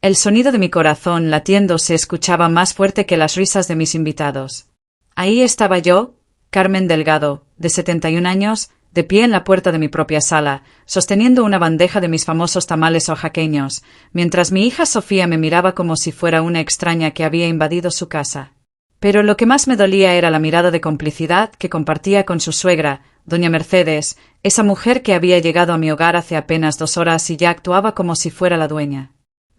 El sonido de mi corazón latiendo se escuchaba más fuerte que las risas de mis invitados. Ahí estaba yo, Carmen Delgado, de 71 años, de pie en la puerta de mi propia sala, sosteniendo una bandeja de mis famosos tamales oaxaqueños, mientras mi hija Sofía me miraba como si fuera una extraña que había invadido su casa. Pero lo que más me dolía era la mirada de complicidad que compartía con su suegra, doña Mercedes, esa mujer que había llegado a mi hogar hace apenas 2 horas y ya actuaba como si fuera la dueña.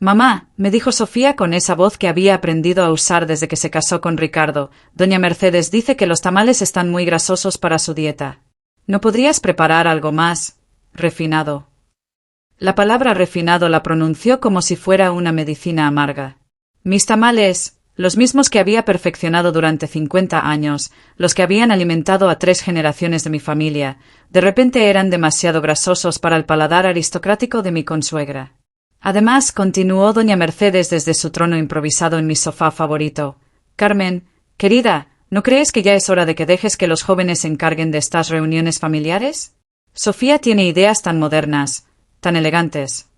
«Mamá», me dijo Sofía con esa voz que había aprendido a usar desde que se casó con Ricardo, «doña Mercedes dice que los tamales están muy grasosos para su dieta. ¿No podrías preparar algo más refinado?» La palabra refinado la pronunció como si fuera una medicina amarga. Mis tamales, los mismos que había perfeccionado durante 50 años, los que habían alimentado a 3 generaciones de mi familia, de repente eran demasiado grasosos para el paladar aristocrático de mi consuegra. Además, continuó doña Mercedes desde su trono improvisado en mi sofá favorito. «Carmen, querida, ¿no crees que ya es hora de que dejes que los jóvenes se encarguen de estas reuniones familiares? Sofía tiene ideas tan modernas, tan elegantes».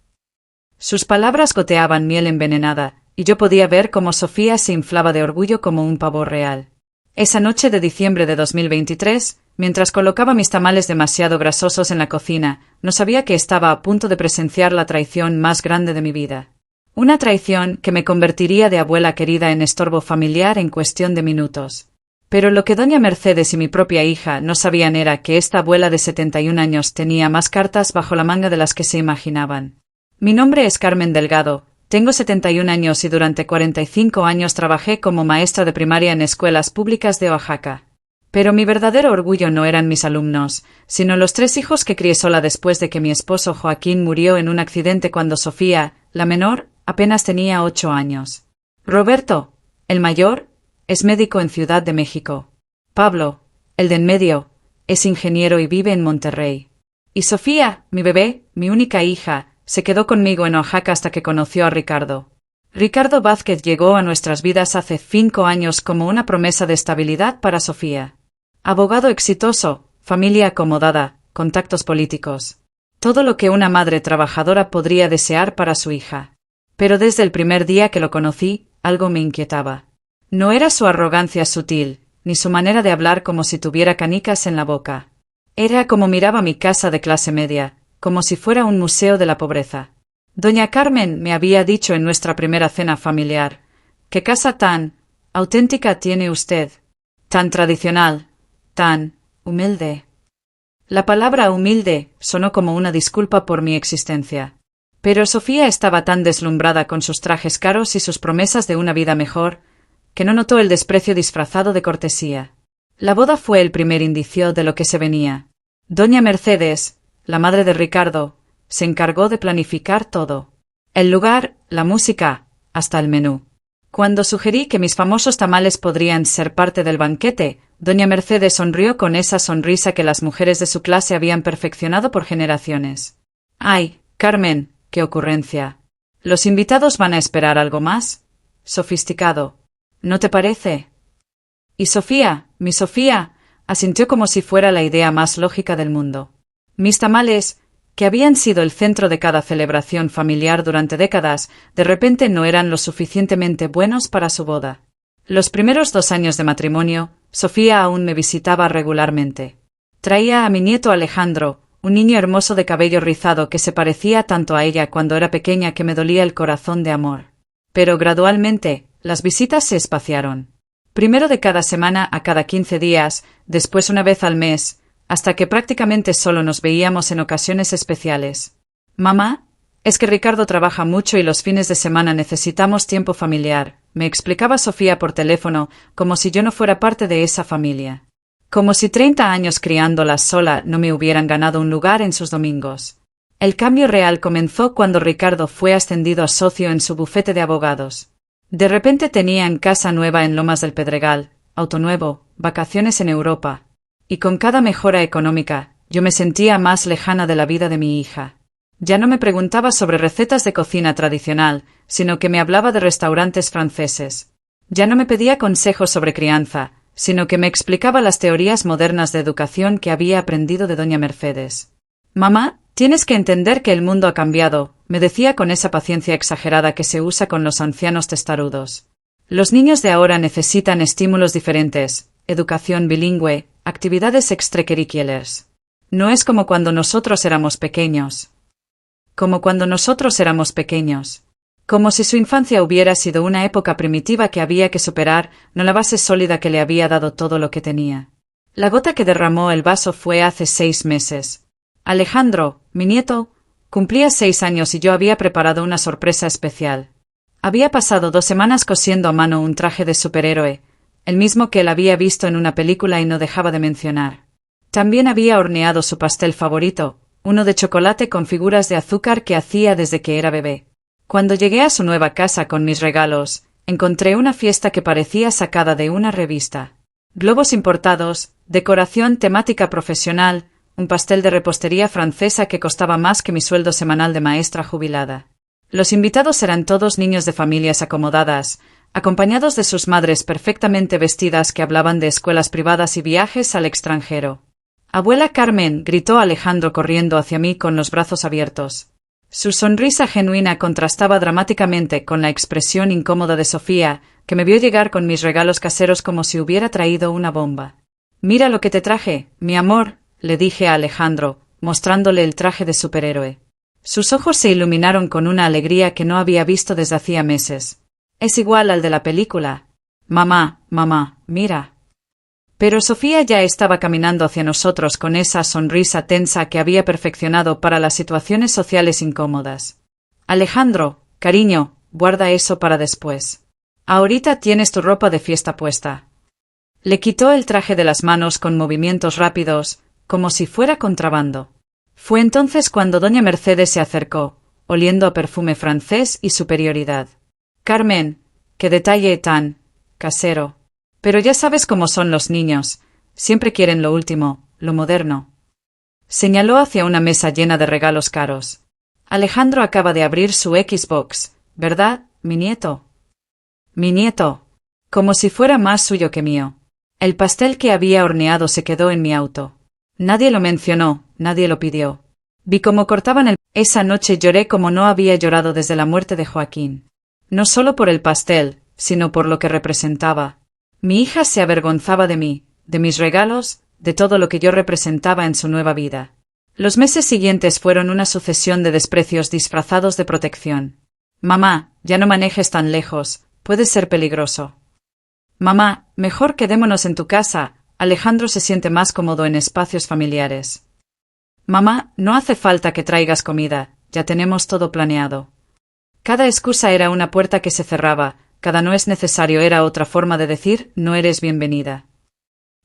Sus palabras goteaban miel envenenada, y yo podía ver cómo Sofía se inflaba de orgullo como un pavo real. Esa noche de diciembre de 2023, mientras colocaba mis tamales demasiado grasosos en la cocina, no sabía que estaba a punto de presenciar la traición más grande de mi vida. Una traición que me convertiría de abuela querida en estorbo familiar en cuestión de minutos. Pero lo que doña Mercedes y mi propia hija no sabían era que esta abuela de 71 años tenía más cartas bajo la manga de las que se imaginaban. Mi nombre es Carmen Delgado, tengo 71 años y durante 45 años trabajé como maestra de primaria en escuelas públicas de Oaxaca. Pero mi verdadero orgullo no eran mis alumnos, sino los 3 hijos que crié sola después de que mi esposo Joaquín murió en un accidente cuando Sofía, la menor, apenas tenía 8 años. Roberto, el mayor, es médico en Ciudad de México. Pablo, el de en medio, es ingeniero y vive en Monterrey. Y Sofía, mi bebé, mi única hija, se quedó conmigo en Oaxaca hasta que conoció a Ricardo. Ricardo Vázquez llegó a nuestras vidas hace 5 años como una promesa de estabilidad para Sofía. Abogado exitoso, familia acomodada, contactos políticos. Todo lo que una madre trabajadora podría desear para su hija. Pero desde el primer día que lo conocí, algo me inquietaba. No era su arrogancia sutil, ni su manera de hablar como si tuviera canicas en la boca. Era como miraba mi casa de clase media, como si fuera un museo de la pobreza. Doña Carmen me había dicho en nuestra primera cena familiar, «¿Qué casa tan auténtica tiene usted? Tan tradicional, tan humilde». La palabra humilde sonó como una disculpa por mi existencia. Pero Sofía estaba tan deslumbrada con sus trajes caros y sus promesas de una vida mejor, que no notó el desprecio disfrazado de cortesía. La boda fue el primer indicio de lo que se venía. Doña Mercedes, la madre de Ricardo, se encargó de planificar todo. El lugar, la música, hasta el menú. Cuando sugerí que mis famosos tamales podrían ser parte del banquete, doña Mercedes sonrió con esa sonrisa que las mujeres de su clase habían perfeccionado por generaciones. «Ay, Carmen, qué ocurrencia. ¿Los invitados van a esperar algo más? Sofisticado. ¿No te parece?» Y Sofía, mi Sofía, asintió como si fuera la idea más lógica del mundo. Mis tamales, que habían sido el centro de cada celebración familiar durante décadas, de repente no eran lo suficientemente buenos para su boda. Los primeros 2 años de matrimonio, Sofía aún me visitaba regularmente. Traía a mi nieto Alejandro, un niño hermoso de cabello rizado que se parecía tanto a ella cuando era pequeña que me dolía el corazón de amor. Pero gradualmente, las visitas se espaciaron. Primero de cada semana a cada 15 días, después una vez al mes, hasta que prácticamente solo nos veíamos en ocasiones especiales. «Mamá, es que Ricardo trabaja mucho y los fines de semana necesitamos tiempo familiar», me explicaba Sofía por teléfono, como si yo no fuera parte de esa familia. Como si 30 años criándola sola no me hubieran ganado un lugar en sus domingos. El cambio real comenzó cuando Ricardo fue ascendido a socio en su bufete de abogados. De repente tenían casa nueva en Lomas del Pedregal, auto nuevo, vacaciones en Europa. Y con cada mejora económica, yo me sentía más lejana de la vida de mi hija. Ya no me preguntaba sobre recetas de cocina tradicional, sino que me hablaba de restaurantes franceses. Ya no me pedía consejos sobre crianza, sino que me explicaba las teorías modernas de educación que había aprendido de doña Mercedes. Mamá, tienes que entender que el mundo ha cambiado, me decía con esa paciencia exagerada que se usa con los ancianos testarudos. Los niños de ahora necesitan estímulos diferentes, educación bilingüe, actividades extracurriculares. No es como cuando nosotros éramos pequeños. Como cuando nosotros éramos pequeños. Como si su infancia hubiera sido una época primitiva que había que superar, no la base sólida que le había dado todo lo que tenía. La gota que derramó el vaso fue hace 6 meses. Alejandro, mi nieto, cumplía 6 años y yo había preparado una sorpresa especial. Había pasado 2 semanas cosiendo a mano un traje de superhéroe, el mismo que él había visto en una película y no dejaba de mencionar. También había horneado su pastel favorito, uno de chocolate con figuras de azúcar que hacía desde que era bebé. Cuando llegué a su nueva casa con mis regalos, encontré una fiesta que parecía sacada de una revista. Globos importados, decoración temática profesional, un pastel de repostería francesa que costaba más que mi sueldo semanal de maestra jubilada. Los invitados eran todos niños de familias acomodadas, acompañados de sus madres perfectamente vestidas que hablaban de escuelas privadas y viajes al extranjero. «Abuela Carmen», gritó Alejandro corriendo hacia mí con los brazos abiertos. Su sonrisa genuina contrastaba dramáticamente con la expresión incómoda de Sofía, que me vio llegar con mis regalos caseros como si hubiera traído una bomba. «Mira lo que te traje, mi amor», le dije a Alejandro, mostrándole el traje de superhéroe. Sus ojos se iluminaron con una alegría que no había visto desde hacía meses. «Es igual al de la película». «Mamá, mira». Pero Sofía ya estaba caminando hacia nosotros con esa sonrisa tensa que había perfeccionado para las situaciones sociales incómodas. «Alejandro, cariño, guarda eso para después. Ahorita tienes tu ropa de fiesta puesta». Le quitó el traje de las manos con movimientos rápidos, como si fuera contrabando. Fue entonces cuando doña Mercedes se acercó, oliendo a perfume francés y superioridad. «Carmen, qué detalle tan casero. Pero ya sabes cómo son los niños, siempre quieren lo último, lo moderno». Señaló hacia una mesa llena de regalos caros. «Alejandro acaba de abrir su Xbox, ¿verdad, mi nieto?» «Mi nieto». Como si fuera más suyo que mío. El pastel que había horneado se quedó en mi auto. Nadie lo mencionó, nadie lo pidió. Vi cómo cortaban el... Esa noche lloré como no había llorado desde la muerte de Joaquín. No solo por el pastel, sino por lo que representaba. Mi hija se avergonzaba de mí, de mis regalos, de todo lo que yo representaba en su nueva vida. Los meses siguientes fueron una sucesión de desprecios disfrazados de protección. «Mamá, ya no manejes tan lejos, puede ser peligroso». «Mamá, mejor quedémonos en tu casa», Alejandro se siente más cómodo en espacios familiares. «Mamá, no hace falta que traigas comida, ya tenemos todo planeado». Cada excusa era una puerta que se cerraba, cada no es necesario era otra forma de decir no eres bienvenida.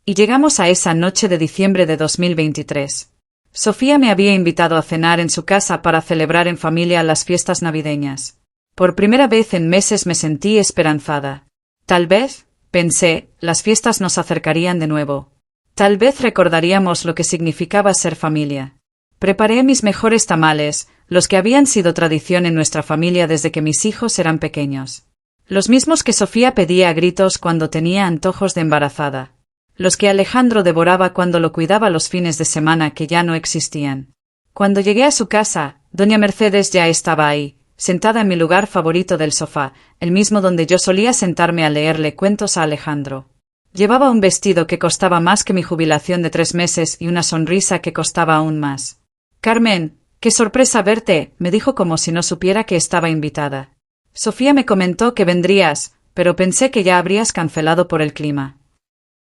Y llegamos a esa noche de diciembre de 2023. Sofía me había invitado a cenar en su casa para celebrar en familia las fiestas navideñas. Por primera vez en meses me sentí esperanzada. Tal vez, pensé, las fiestas nos acercarían de nuevo. Tal vez recordaríamos lo que significaba ser familia. Preparé mis mejores tamales, los que habían sido tradición en nuestra familia desde que mis hijos eran pequeños. Los mismos que Sofía pedía a gritos cuando tenía antojos de embarazada. Los que Alejandro devoraba cuando lo cuidaba los fines de semana que ya no existían. Cuando llegué a su casa, doña Mercedes ya estaba ahí, sentada en mi lugar favorito del sofá, el mismo donde yo solía sentarme a leerle cuentos a Alejandro. Llevaba un vestido que costaba más que mi jubilación de 3 meses y una sonrisa que costaba aún más. «Carmen, qué sorpresa verte», me dijo como si no supiera que estaba invitada. «Sofía me comentó que vendrías, pero pensé que ya habrías cancelado por el clima».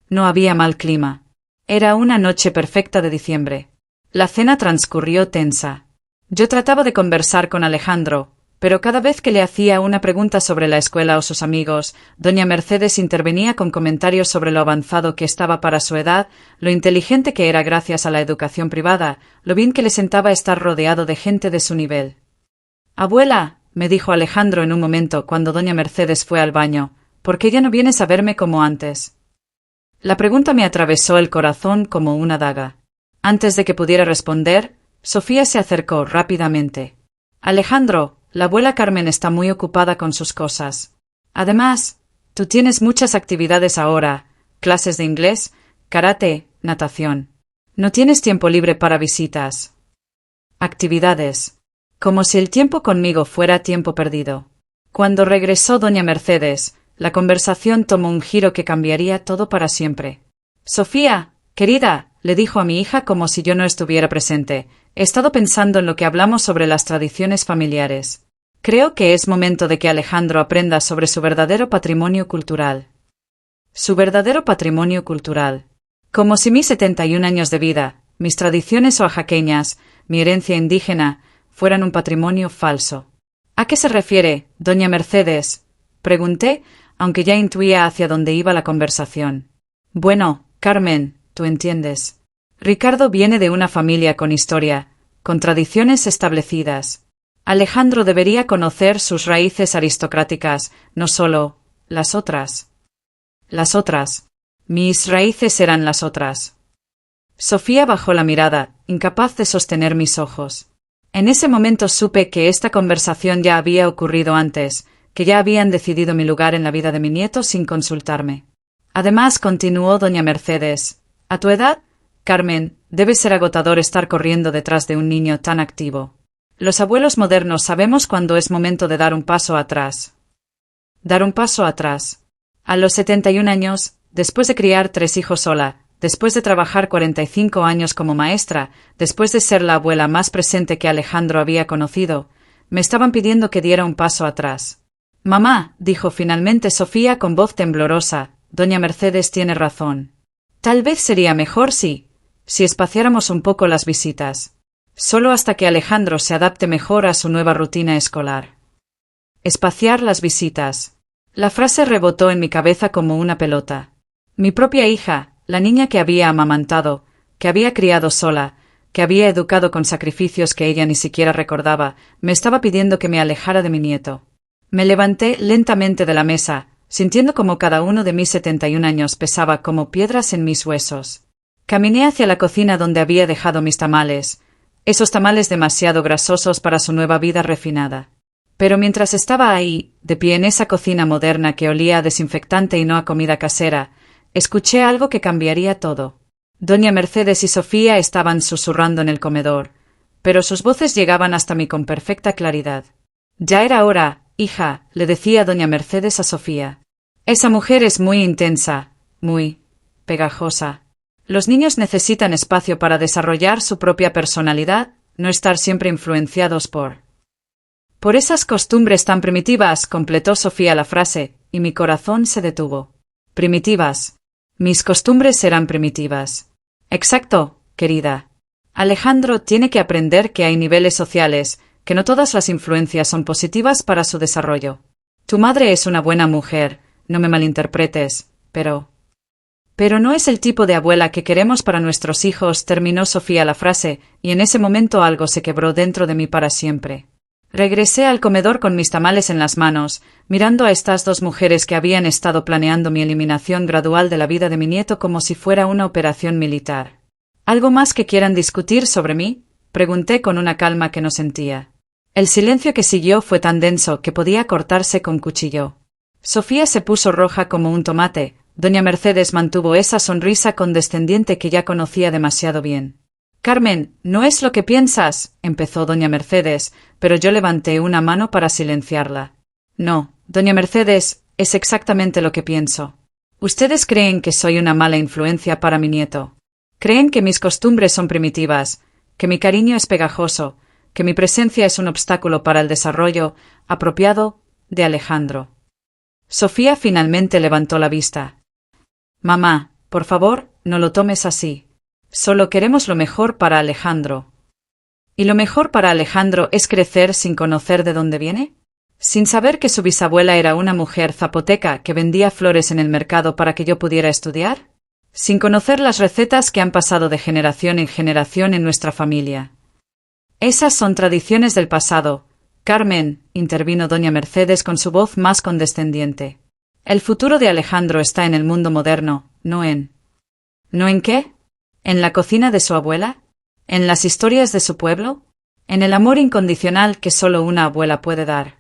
No había mal clima. Era una noche perfecta de diciembre. La cena transcurrió tensa. Yo trataba de conversar con Alejandro, pero cada vez que le hacía una pregunta sobre la escuela o sus amigos, doña Mercedes intervenía con comentarios sobre lo avanzado que estaba para su edad, lo inteligente que era gracias a la educación privada, lo bien que le sentaba estar rodeado de gente de su nivel. «Abuela», me dijo Alejandro en un momento cuando doña Mercedes fue al baño, «¿por qué ya no vienes a verme como antes?». La pregunta me atravesó el corazón como una daga. Antes de que pudiera responder, Sofía se acercó rápidamente. «Alejandro, la abuela Carmen está muy ocupada con sus cosas. Además, tú tienes muchas actividades ahora, clases de inglés, karate, natación. No tienes tiempo libre para visitas». actividades. Como si el tiempo conmigo fuera tiempo perdido. Cuando regresó doña Mercedes, la conversación tomó un giro que cambiaría todo para siempre. Sofía, querida, le dijo a mi hija como si yo no estuviera presente, he estado pensando en lo que hablamos sobre las tradiciones familiares. Creo que es momento de que Alejandro aprenda sobre su verdadero patrimonio cultural. Su verdadero patrimonio cultural. Como si mis 71 años de vida, mis tradiciones oaxaqueñas, mi herencia indígena, fueran un patrimonio falso. ¿A qué se refiere, doña Mercedes? Pregunté, aunque ya intuía hacia dónde iba la conversación. Bueno, Carmen, tú entiendes. Ricardo viene de una familia con historia, con tradiciones establecidas. Alejandro debería conocer sus raíces aristocráticas, no solo las otras. Las otras. Mis raíces eran las otras. Sofía bajó la mirada, incapaz de sostener mis ojos. En ese momento supe que esta conversación ya había ocurrido antes, que ya habían decidido mi lugar en la vida de mi nieto sin consultarme. Además, continuó doña Mercedes, a tu edad, Carmen, debe ser agotador estar corriendo detrás de un niño tan activo. Los abuelos modernos sabemos cuándo es momento de dar un paso atrás. Dar un paso atrás. A los 71 años, después de criar 3 hijos sola, después de trabajar 45 años como maestra, después de ser la abuela más presente que Alejandro había conocido, me estaban pidiendo que diera un paso atrás. Mamá, dijo finalmente Sofía con voz temblorosa, doña Mercedes tiene razón. Tal vez sería mejor si espaciáramos un poco las visitas. Solo hasta que Alejandro se adapte mejor a su nueva rutina escolar. Espaciar las visitas. La frase rebotó en mi cabeza como una pelota. Mi propia hija, la niña que había amamantado, que había criado sola, que había educado con sacrificios que ella ni siquiera recordaba, me estaba pidiendo que me alejara de mi nieto. Me levanté lentamente de la mesa, sintiendo como cada uno de mis 71 años pesaba como piedras en mis huesos. Caminé hacia la cocina donde había dejado mis tamales, esos tamales demasiado grasosos para su nueva vida refinada. Pero mientras estaba ahí, de pie en esa cocina moderna que olía a desinfectante y no a comida casera, escuché algo que cambiaría todo. Doña Mercedes y Sofía estaban susurrando en el comedor, pero sus voces llegaban hasta mí con perfecta claridad. Ya era hora, hija, le decía doña Mercedes a Sofía. Esa mujer es muy intensa, muy pegajosa. Los niños necesitan espacio para desarrollar su propia personalidad, no estar siempre influenciados por esas costumbres tan primitivas, completó Sofía la frase, y mi corazón se detuvo. Primitivas. Mis costumbres eran primitivas. Exacto, querida. Alejandro tiene que aprender que hay niveles sociales, que no todas las influencias son positivas para su desarrollo. Tu madre es una buena mujer, no me malinterpretes, pero no es el tipo de abuela que queremos para nuestros hijos, terminó Sofía la frase, y en ese momento algo se quebró dentro de mí para siempre. Regresé al comedor con mis tamales en las manos, mirando a estas dos mujeres que habían estado planeando mi eliminación gradual de la vida de mi nieto como si fuera una operación militar. ¿Algo más que quieran discutir sobre mí? Pregunté con una calma que no sentía. El silencio que siguió fue tan denso que podía cortarse con cuchillo. Sofía se puso roja como un tomate. Doña Mercedes mantuvo esa sonrisa condescendiente que ya conocía demasiado bien. Carmen, no es lo que piensas, empezó doña Mercedes, pero yo levanté una mano para silenciarla. No, doña Mercedes, es exactamente lo que pienso. Ustedes creen que soy una mala influencia para mi nieto. Creen que mis costumbres son primitivas, que mi cariño es pegajoso, que mi presencia es un obstáculo para el desarrollo apropiado de Alejandro. Sofía finalmente levantó la vista. Mamá, por favor, no lo tomes así. Solo queremos lo mejor para Alejandro. ¿Y lo mejor para Alejandro es crecer sin conocer de dónde viene? Sin saber que su bisabuela era una mujer zapoteca que vendía flores en el mercado para que yo pudiera estudiar? Sin conocer las recetas que han pasado de generación en generación en nuestra familia. Esas son tradiciones del pasado. Carmen, intervino doña Mercedes con su voz más condescendiente. El futuro de Alejandro está en el mundo moderno, no en... ¿No en qué? ¿En la cocina de su abuela? ¿En las historias de su pueblo? ¿En el amor incondicional que solo una abuela puede dar?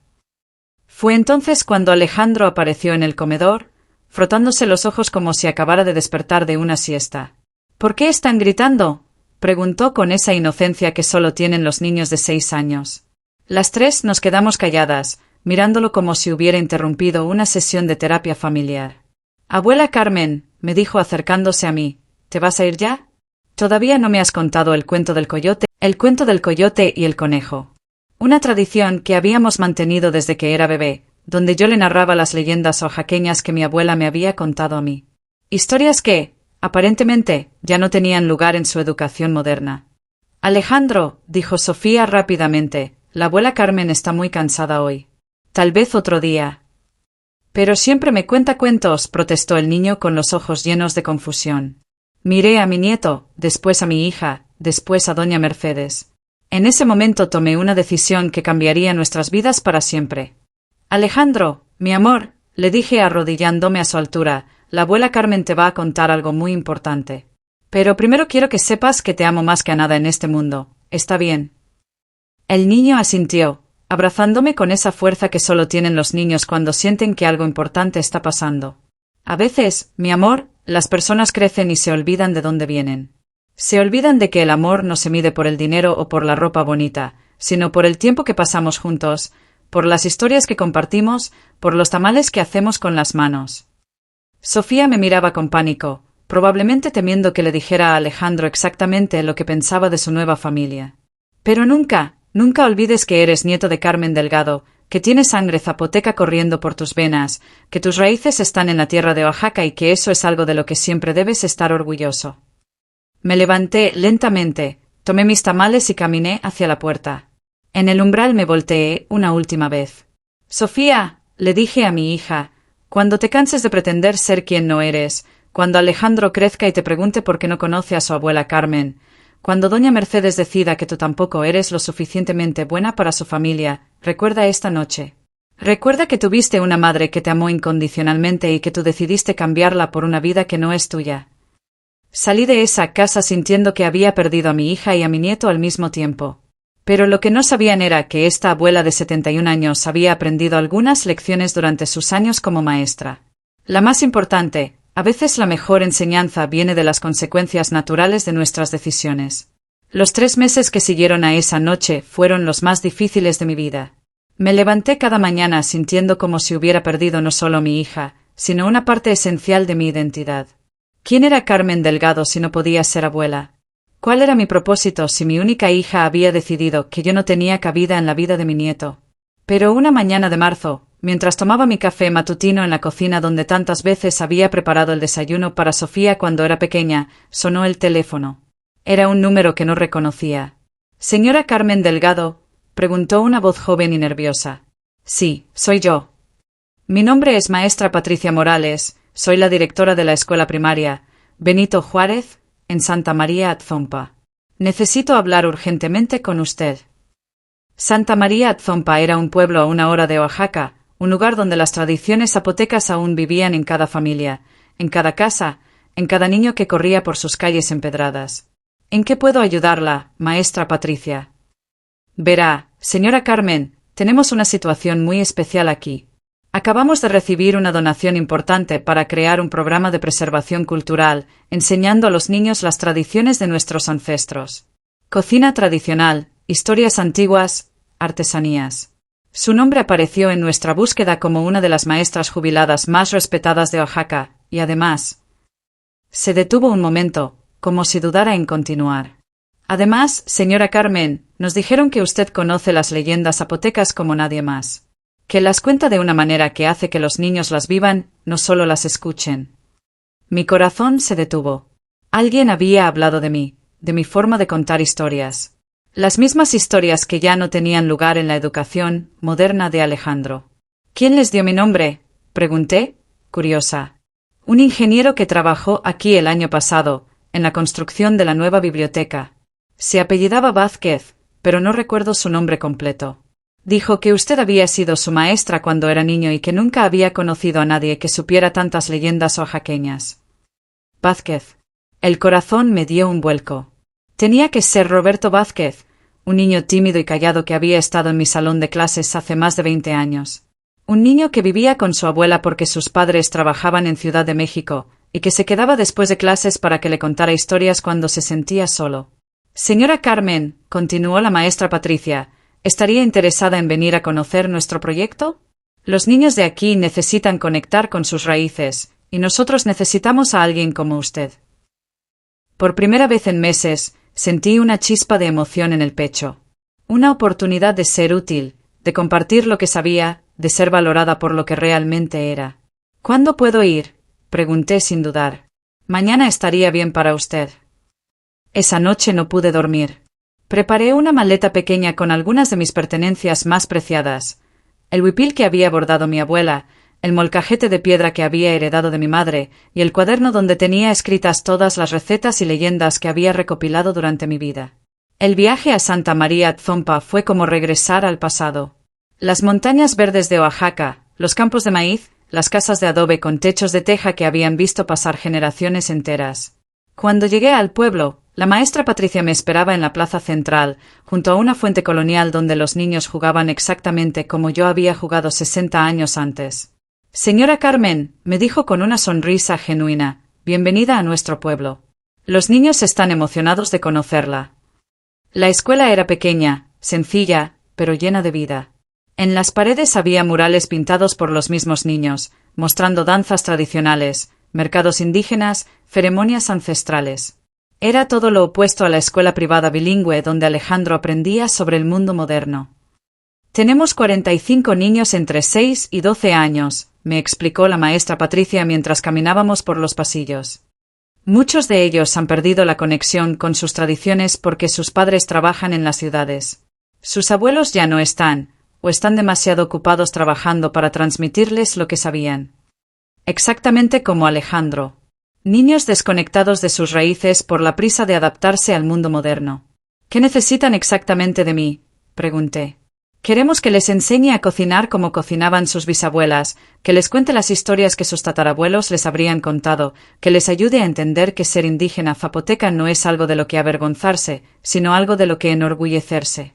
Fue entonces cuando Alejandro apareció en el comedor, frotándose los ojos como si acabara de despertar de una siesta. ¿Por qué están gritando? Preguntó con esa inocencia que solo tienen los niños de 6 años. Las tres nos quedamos calladas, mirándolo como si hubiera interrumpido una sesión de terapia familiar. Abuela Carmen, me dijo acercándose a mí, ¿te vas a ir ya? Todavía no me has contado el cuento del coyote y el conejo. Una tradición que habíamos mantenido desde que era bebé, donde yo le narraba las leyendas oaxaqueñas que mi abuela me había contado a mí. Historias que, aparentemente, ya no tenían lugar en su educación moderna. Alejandro, dijo Sofía rápidamente, la abuela Carmen está muy cansada hoy. Tal vez otro día. Pero siempre me cuenta cuentos, protestó el niño con los ojos llenos de confusión. Miré a mi nieto, después a mi hija, después a doña Mercedes. En ese momento tomé una decisión que cambiaría nuestras vidas para siempre. Alejandro, mi amor, le dije arrodillándome a su altura, la abuela Carmen te va a contar algo muy importante. Pero primero quiero que sepas que te amo más que a nada en este mundo. ¿Está bien? El niño asintió, abrazándome con esa fuerza que solo tienen los niños cuando sienten que algo importante está pasando. A veces, mi amor, las personas crecen y se olvidan de dónde vienen. Se olvidan de que el amor no se mide por el dinero o por la ropa bonita, sino por el tiempo que pasamos juntos, por las historias que compartimos, por los tamales que hacemos con las manos. Sofía me miraba con pánico, probablemente temiendo que le dijera a Alejandro exactamente lo que pensaba de su nueva familia. Pero nunca olvides que eres nieto de Carmen Delgado, que tienes sangre zapoteca corriendo por tus venas, que tus raíces están en la tierra de Oaxaca y que eso es algo de lo que siempre debes estar orgulloso. Me levanté lentamente, tomé mis tamales y caminé hacia la puerta. En el umbral me volteé una última vez. Sofía, le dije a mi hija, cuando te canses de pretender ser quien no eres, cuando Alejandro crezca y te pregunte por qué no conoce a su abuela Carmen, cuando doña Mercedes decida que tú tampoco eres lo suficientemente buena para su familia, recuerda esta noche. Recuerda que tuviste una madre que te amó incondicionalmente y que tú decidiste cambiarla por una vida que no es tuya. Salí de esa casa sintiendo que había perdido a mi hija y a mi nieto al mismo tiempo. Pero lo que no sabían era que esta abuela de 71 años había aprendido algunas lecciones durante sus años como maestra. La más importante, a veces la mejor enseñanza viene de las consecuencias naturales de nuestras decisiones. Los 3 meses que siguieron a esa noche fueron los más difíciles de mi vida. Me levanté cada mañana sintiendo como si hubiera perdido no solo mi hija, sino una parte esencial de mi identidad. ¿Quién era Carmen Delgado si no podía ser abuela? ¿Cuál era mi propósito si mi única hija había decidido que yo no tenía cabida en la vida de mi nieto? Pero una mañana de marzo, mientras tomaba mi café matutino en la cocina donde tantas veces había preparado el desayuno para Sofía cuando era pequeña, sonó el teléfono. Era un número que no reconocía. «¿Señora Carmen Delgado?», preguntó una voz joven y nerviosa. «Sí, soy yo. Mi nombre es maestra Patricia Morales, soy la directora de la escuela primaria, Benito Juárez, en Santa María Atzompa. Necesito hablar urgentemente con usted». Santa María Atzompa era un pueblo a 1 hora de Oaxaca, un lugar donde las tradiciones zapotecas aún vivían en cada familia, en cada casa, en cada niño que corría por sus calles empedradas. «¿En qué puedo ayudarla, maestra Patricia?» «Verá, señora Carmen, tenemos una situación muy especial aquí. Acabamos de recibir una donación importante para crear un programa de preservación cultural, enseñando a los niños las tradiciones de nuestros ancestros. Cocina tradicional, historias antiguas, artesanías». Su nombre apareció en nuestra búsqueda como una de las maestras jubiladas más respetadas de Oaxaca, y además... Se detuvo un momento, como si dudara en continuar. «Además, señora Carmen, nos dijeron que usted conoce las leyendas zapotecas como nadie más. Que las cuenta de una manera que hace que los niños las vivan, no solo las escuchen». Mi corazón se detuvo. Alguien había hablado de mí, de mi forma de contar historias. Las mismas historias que ya no tenían lugar en la educación moderna de Alejandro. «¿Quién les dio mi nombre?», pregunté, curiosa. «Un ingeniero que trabajó aquí el año pasado, en la construcción de la nueva biblioteca. Se apellidaba Vázquez, pero no recuerdo su nombre completo. Dijo que usted había sido su maestra cuando era niño y que nunca había conocido a nadie que supiera tantas leyendas oaxaqueñas». Vázquez. El corazón me dio un vuelco. Tenía que ser Roberto Vázquez, un niño tímido y callado que había estado en mi salón de clases hace más de 20 años. Un niño que vivía con su abuela porque sus padres trabajaban en Ciudad de México, y que se quedaba después de clases para que le contara historias cuando se sentía solo. Señora Carmen, continuó la maestra Patricia, ¿estaría interesada en venir a conocer nuestro proyecto? Los niños de aquí necesitan conectar con sus raíces, y nosotros necesitamos a alguien como usted. Por primera vez en meses, sentí una chispa de emoción en el pecho. Una oportunidad de ser útil, de compartir lo que sabía, de ser valorada por lo que realmente era. ¿Cuándo puedo ir?, pregunté sin dudar. Mañana estaría bien para usted. Esa noche no pude dormir. Preparé una maleta pequeña con algunas de mis pertenencias más preciadas. El huipil que había bordado mi abuela, el molcajete de piedra que había heredado de mi madre, y el cuaderno donde tenía escritas todas las recetas y leyendas que había recopilado durante mi vida. El viaje a Santa María Tzompa fue como regresar al pasado. Las montañas verdes de Oaxaca, los campos de maíz, las casas de adobe con techos de teja que habían visto pasar generaciones enteras. Cuando llegué al pueblo, la maestra Patricia me esperaba en la plaza central, junto a una fuente colonial donde los niños jugaban exactamente como yo había jugado 60 años antes. Señora Carmen, me dijo con una sonrisa genuina, bienvenida a nuestro pueblo. Los niños están emocionados de conocerla. La escuela era pequeña, sencilla, pero llena de vida. En las paredes había murales pintados por los mismos niños, mostrando danzas tradicionales, mercados indígenas, ceremonias ancestrales. Era todo lo opuesto a la escuela privada bilingüe donde Alejandro aprendía sobre el mundo moderno. Tenemos 45 niños entre 6 y 12 años, me explicó la maestra Patricia mientras caminábamos por los pasillos. Muchos de ellos han perdido la conexión con sus tradiciones porque sus padres trabajan en las ciudades. Sus abuelos ya no están, o están demasiado ocupados trabajando para transmitirles lo que sabían. Exactamente como Alejandro. Niños desconectados de sus raíces por la prisa de adaptarse al mundo moderno. ¿Qué necesitan exactamente de mí?, pregunté. Queremos que les enseñe a cocinar como cocinaban sus bisabuelas, que les cuente las historias que sus tatarabuelos les habrían contado, que les ayude a entender que ser indígena zapoteca no es algo de lo que avergonzarse, sino algo de lo que enorgullecerse.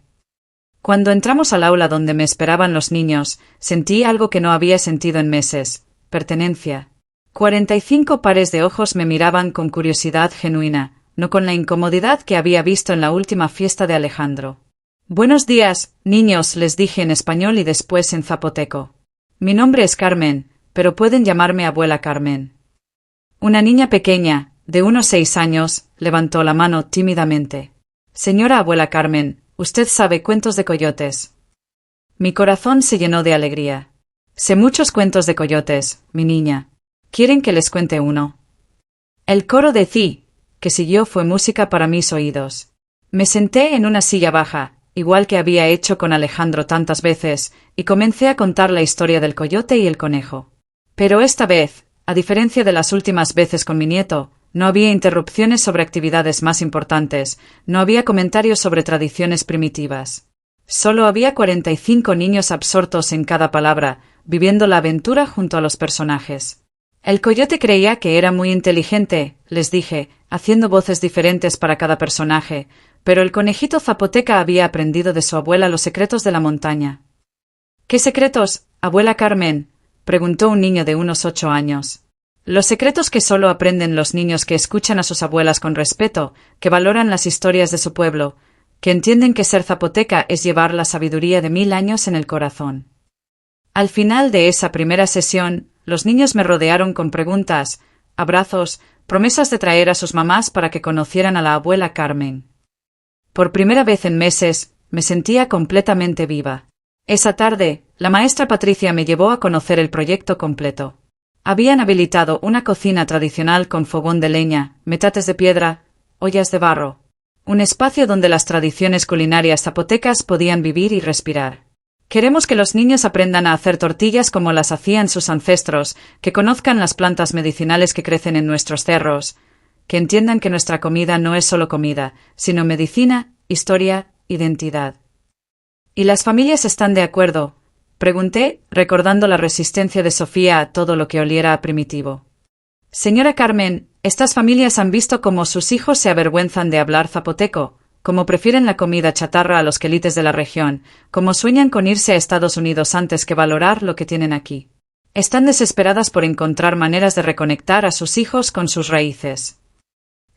Cuando entramos al aula donde me esperaban los niños, sentí algo que no había sentido en meses: pertenencia. 45 pares de ojos me miraban con curiosidad genuina, no con la incomodidad que había visto en la última fiesta de Alejandro. Buenos días, niños, les dije en español y después en zapoteco. Mi nombre es Carmen, pero pueden llamarme abuela Carmen. Una niña pequeña, de unos 6 años, levantó la mano tímidamente. Señora abuela Carmen, usted sabe cuentos de coyotes. Mi corazón se llenó de alegría. Sé muchos cuentos de coyotes, mi niña. ¿Quieren que les cuente uno? El coro de Ci, que siguió, fue música para mis oídos. Me senté en una silla baja, igual que había hecho con Alejandro tantas veces, y comencé a contar la historia del coyote y el conejo. Pero esta vez, a diferencia de las últimas veces con mi nieto, no había interrupciones sobre actividades más importantes, no había comentarios sobre tradiciones primitivas. Solo había 45 niños absortos en cada palabra, viviendo la aventura junto a los personajes. El coyote creía que era muy inteligente, les dije, haciendo voces diferentes para cada personaje, pero el conejito zapoteca había aprendido de su abuela los secretos de la montaña. ¿Qué secretos, abuela Carmen?, preguntó un niño de unos 8 años. Los secretos que solo aprenden los niños que escuchan a sus abuelas con respeto, que valoran las historias de su pueblo, que entienden que ser zapoteca es llevar la sabiduría de 1000 años en el corazón. Al final de esa primera sesión, los niños me rodearon con preguntas, abrazos, promesas de traer a sus mamás para que conocieran a la abuela Carmen. Por primera vez en meses, me sentía completamente viva. Esa tarde, la maestra Patricia me llevó a conocer el proyecto completo. Habían habilitado una cocina tradicional con fogón de leña, metates de piedra, ollas de barro. Un espacio donde las tradiciones culinarias zapotecas podían vivir y respirar. Queremos que los niños aprendan a hacer tortillas como las hacían sus ancestros, que conozcan las plantas medicinales que crecen en nuestros cerros, que entiendan que nuestra comida no es solo comida, sino medicina, historia, identidad. ¿Y las familias están de acuerdo?, pregunté, recordando la resistencia de Sofía a todo lo que oliera a primitivo. Señora Carmen, estas familias han visto cómo sus hijos se avergüenzan de hablar zapoteco, cómo prefieren la comida chatarra a los quelites de la región, cómo sueñan con irse a Estados Unidos antes que valorar lo que tienen aquí. Están desesperadas por encontrar maneras de reconectar a sus hijos con sus raíces.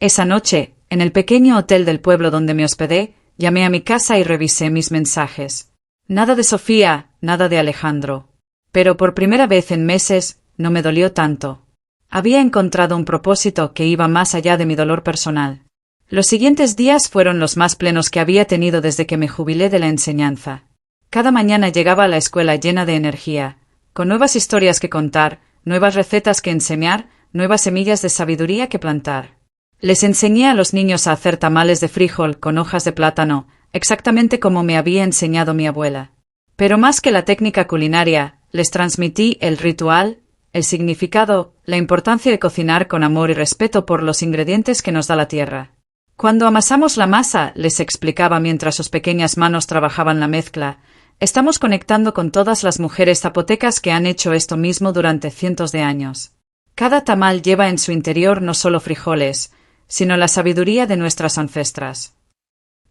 Esa noche, En el pequeño hotel del pueblo donde me hospedé, llamé a mi casa y revisé mis mensajes. Nada de Sofía, nada de Alejandro. Pero por primera vez en meses, no me dolió tanto. Había encontrado un propósito que iba más allá de mi dolor personal. Los siguientes días fueron los más plenos que había tenido desde que me jubilé de la enseñanza. Cada mañana llegaba a la escuela llena de energía, con nuevas historias que contar, nuevas recetas que enseñar, nuevas semillas de sabiduría que plantar. Les enseñé a los niños a hacer tamales de frijol con hojas de plátano, exactamente como me había enseñado mi abuela. Pero más que la técnica culinaria, les transmití el ritual, el significado, la importancia de cocinar con amor y respeto por los ingredientes que nos da la tierra. Cuando amasamos la masa, les explicaba mientras sus pequeñas manos trabajaban la mezcla, estamos conectando con todas las mujeres zapotecas que han hecho esto mismo durante cientos de años. Cada tamal lleva en su interior no solo frijoles, sino la sabiduría de nuestras ancestras.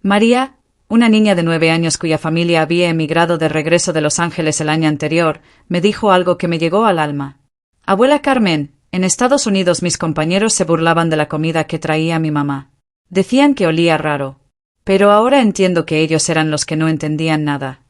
María, una niña de 9 años cuya familia había emigrado de regreso de Los Ángeles el año anterior, me dijo algo que me llegó al alma. Abuela Carmen, en Estados Unidos mis compañeros se burlaban de la comida que traía mi mamá. Decían que olía raro. Pero ahora entiendo que ellos eran los que no entendían nada.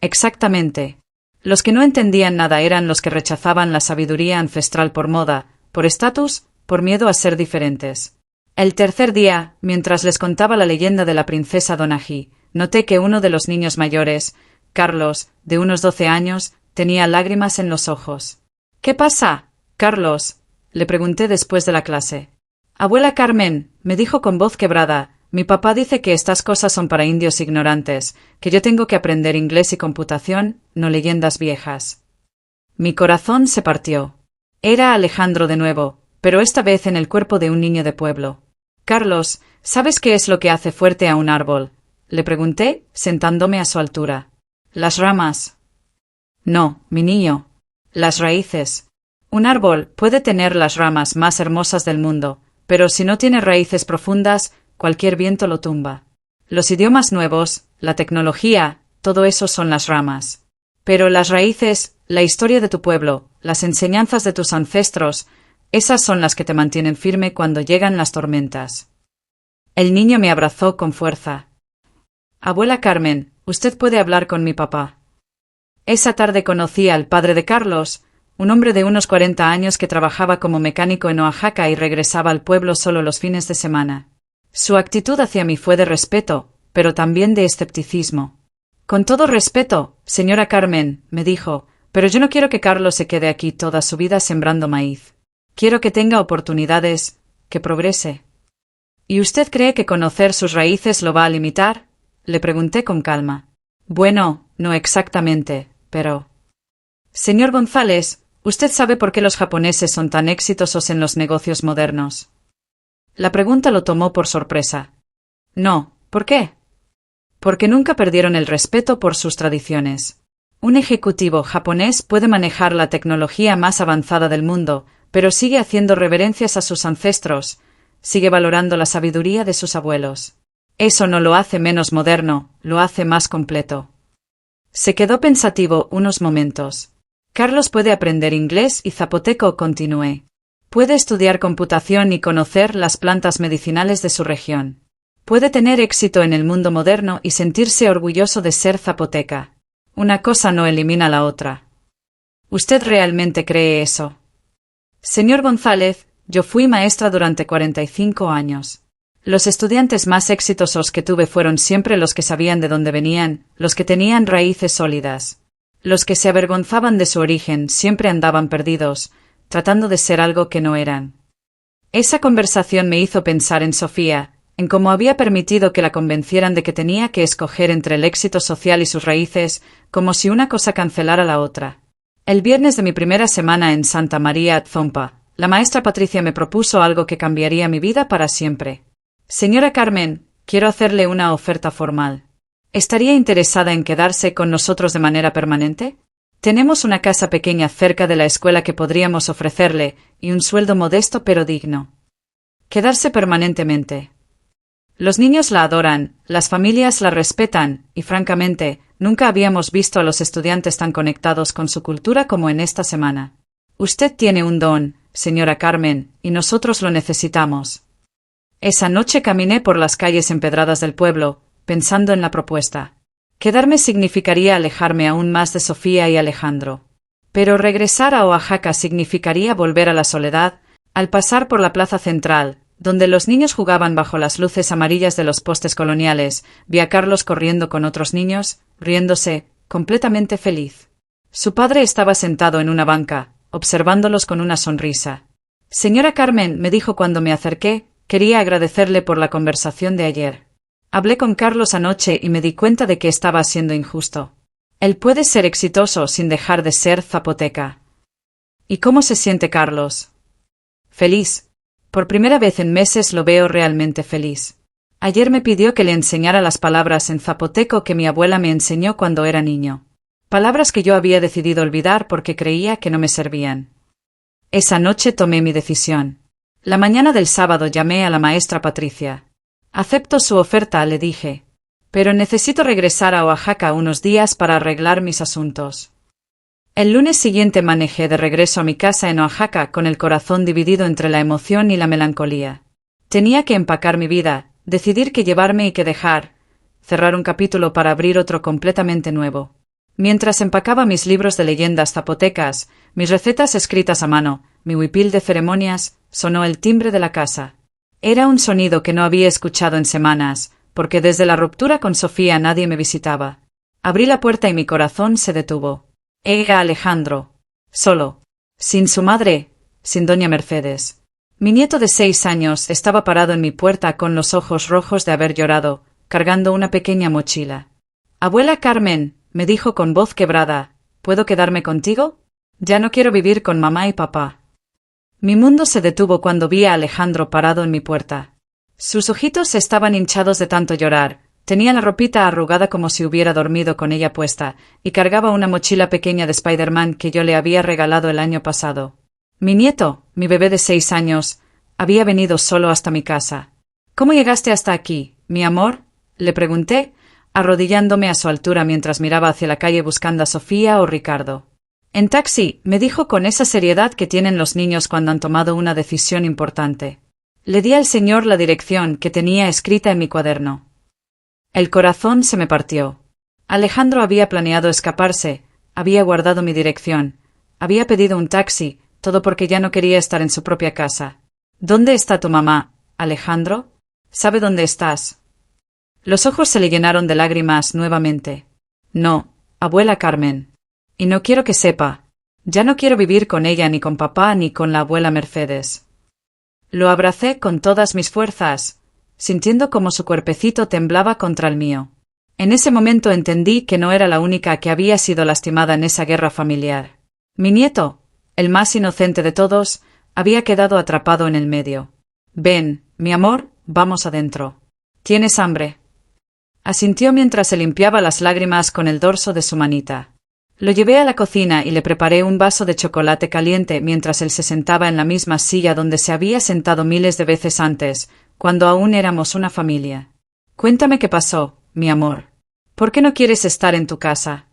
Exactamente. Los que no entendían nada eran los que rechazaban la sabiduría ancestral por moda, por estatus, por miedo a ser diferentes. El tercer día, mientras les contaba la leyenda de la princesa Donají, noté que uno de los niños mayores, Carlos, de unos 12 años, tenía lágrimas en los ojos. «¿Qué pasa, Carlos?», le pregunté después de la clase. «Abuela Carmen», me dijo con voz quebrada, «mi papá dice que estas cosas son para indios ignorantes, que yo tengo que aprender inglés y computación, no leyendas viejas». Mi corazón se partió. Era Alejandro de nuevo, pero esta vez en el cuerpo de un niño de pueblo. «Carlos, ¿sabes qué es lo que hace fuerte a un árbol?», le pregunté, sentándome a su altura. «Las ramas». «No, mi niño. Las raíces. Un árbol puede tener las ramas más hermosas del mundo, pero si no tiene raíces profundas, cualquier viento lo tumba. Los idiomas nuevos, la tecnología, todo eso son las ramas. Pero las raíces, la historia de tu pueblo, las enseñanzas de tus ancestros, esas son las que te mantienen firme cuando llegan las tormentas». El niño me abrazó con fuerza. «Abuela Carmen, usted puede hablar con mi papá». Esa tarde conocí al padre de Carlos, un hombre de unos 40 años que trabajaba como mecánico en Oaxaca y regresaba al pueblo solo los fines de semana. Su actitud hacia mí fue de respeto, pero también de escepticismo. «Con todo respeto, señora Carmen», me dijo, «pero yo no quiero que Carlos se quede aquí toda su vida sembrando maíz. Quiero que tenga oportunidades, que progrese». «¿Y usted cree que conocer sus raíces lo va a limitar?», le pregunté con calma. «Bueno, no exactamente, pero...». «Señor González, ¿usted sabe por qué los japoneses son tan exitosos en los negocios modernos?». La pregunta lo tomó por sorpresa. «No, ¿por qué?». «Porque nunca perdieron el respeto por sus tradiciones. Un ejecutivo japonés puede manejar la tecnología más avanzada del mundo, pero sigue haciendo reverencias a sus ancestros, sigue valorando la sabiduría de sus abuelos. Eso no lo hace menos moderno, lo hace más completo». Se quedó pensativo unos momentos. «Carlos puede aprender inglés y zapoteco», continué. «Puede estudiar computación y conocer las plantas medicinales de su región. Puede tener éxito en el mundo moderno y sentirse orgulloso de ser zapoteca. Una cosa no elimina la otra». «¿Usted realmente cree eso?». «Señor González, yo fui maestra durante 45 años. Los estudiantes más exitosos que tuve fueron siempre los que sabían de dónde venían, los que tenían raíces sólidas. Los que se avergonzaban de su origen siempre andaban perdidos, tratando de ser algo que no eran». Esa conversación me hizo pensar en Sofía, en cómo había permitido que la convencieran de que tenía que escoger entre el éxito social y sus raíces, como si una cosa cancelara la otra. El viernes de mi primera semana en Santa María Atzompa, la maestra Patricia me propuso algo que cambiaría mi vida para siempre. «Señora Carmen, quiero hacerle una oferta formal. ¿Estaría interesada en quedarse con nosotros de manera permanente? Tenemos una casa pequeña cerca de la escuela que podríamos ofrecerle, y un sueldo modesto pero digno. Quedarse permanentemente. Los niños la adoran, las familias la respetan, y francamente, nunca habíamos visto a los estudiantes tan conectados con su cultura como en esta semana. Usted tiene un don, señora Carmen, y nosotros lo necesitamos». Esa noche caminé por las calles empedradas del pueblo, pensando en la propuesta. Quedarme significaría alejarme aún más de Sofía y Alejandro. Pero regresar a Oaxaca significaría volver a la soledad, al pasar por la plaza central, donde los niños jugaban bajo las luces amarillas de los postes coloniales, vi a Carlos corriendo con otros niños, riéndose, completamente feliz. Su padre estaba sentado en una banca, observándolos con una sonrisa. Señora Carmen, me dijo cuando me acerqué, quería agradecerle por la conversación de ayer. Hablé con Carlos anoche y me di cuenta de que estaba siendo injusto. Él puede ser exitoso sin dejar de ser zapoteca. ¿Y cómo se siente Carlos? Feliz. Por primera vez en meses lo veo realmente feliz. Ayer me pidió que le enseñara las palabras en zapoteco que mi abuela me enseñó cuando era niño. Palabras que yo había decidido olvidar porque creía que no me servían. Esa noche tomé mi decisión. La mañana del sábado llamé a la maestra Patricia. Acepto su oferta, le dije. Pero necesito regresar a Oaxaca unos días para arreglar mis asuntos. El lunes siguiente manejé de regreso a mi casa en Oaxaca con el corazón dividido entre la emoción y la melancolía. Tenía que empacar mi vida, decidir qué llevarme y qué dejar, cerrar un capítulo para abrir otro completamente nuevo. Mientras empacaba mis libros de leyendas zapotecas, mis recetas escritas a mano, mi huipil de ceremonias, sonó el timbre de la casa. Era un sonido que no había escuchado en semanas, porque desde la ruptura con Sofía nadie me visitaba. Abrí la puerta y mi corazón se detuvo. Era Alejandro. Solo. Sin su madre, sin doña Mercedes. Mi nieto de 6 años estaba parado en mi puerta con los ojos rojos de haber llorado, cargando una pequeña mochila. Abuela Carmen, me dijo con voz quebrada, ¿puedo quedarme contigo? Ya no quiero vivir con mamá y papá. Mi mundo se detuvo cuando vi a Alejandro parado en mi puerta. Sus ojitos estaban hinchados de tanto llorar, tenía la ropita arrugada como si hubiera dormido con ella puesta, y cargaba una mochila pequeña de Spider-Man que yo le había regalado el año pasado. Mi nieto, mi bebé de 6 años, había venido solo hasta mi casa. ¿Cómo llegaste hasta aquí, mi amor?, le pregunté, arrodillándome a su altura mientras miraba hacia la calle buscando a Sofía o Ricardo. En taxi, me dijo con esa seriedad que tienen los niños cuando han tomado una decisión importante. Le di al señor la dirección que tenía escrita en mi cuaderno. El corazón se me partió. Alejandro había planeado escaparse, había guardado mi dirección, había pedido un taxi, todo porque ya no quería estar en su propia casa. ¿Dónde está tu mamá, Alejandro? ¿Sabe dónde estás? Los ojos se le llenaron de lágrimas nuevamente. No, abuela Carmen. Y no quiero que sepa. Ya no quiero vivir con ella ni con papá ni con la abuela Mercedes. Lo abracé con todas mis fuerzas, sintiendo como su cuerpecito temblaba contra el mío. En ese momento entendí que no era la única que había sido lastimada en esa guerra familiar. Mi nieto, el más inocente de todos, había quedado atrapado en el medio. Ven, mi amor, vamos adentro. ¿Tienes hambre? Asintió mientras se limpiaba las lágrimas con el dorso de su manita. Lo llevé a la cocina y le preparé un vaso de chocolate caliente mientras él se sentaba en la misma silla donde se había sentado miles de veces antes, cuando aún éramos una familia. Cuéntame qué pasó, mi amor. ¿Por qué no quieres estar en tu casa?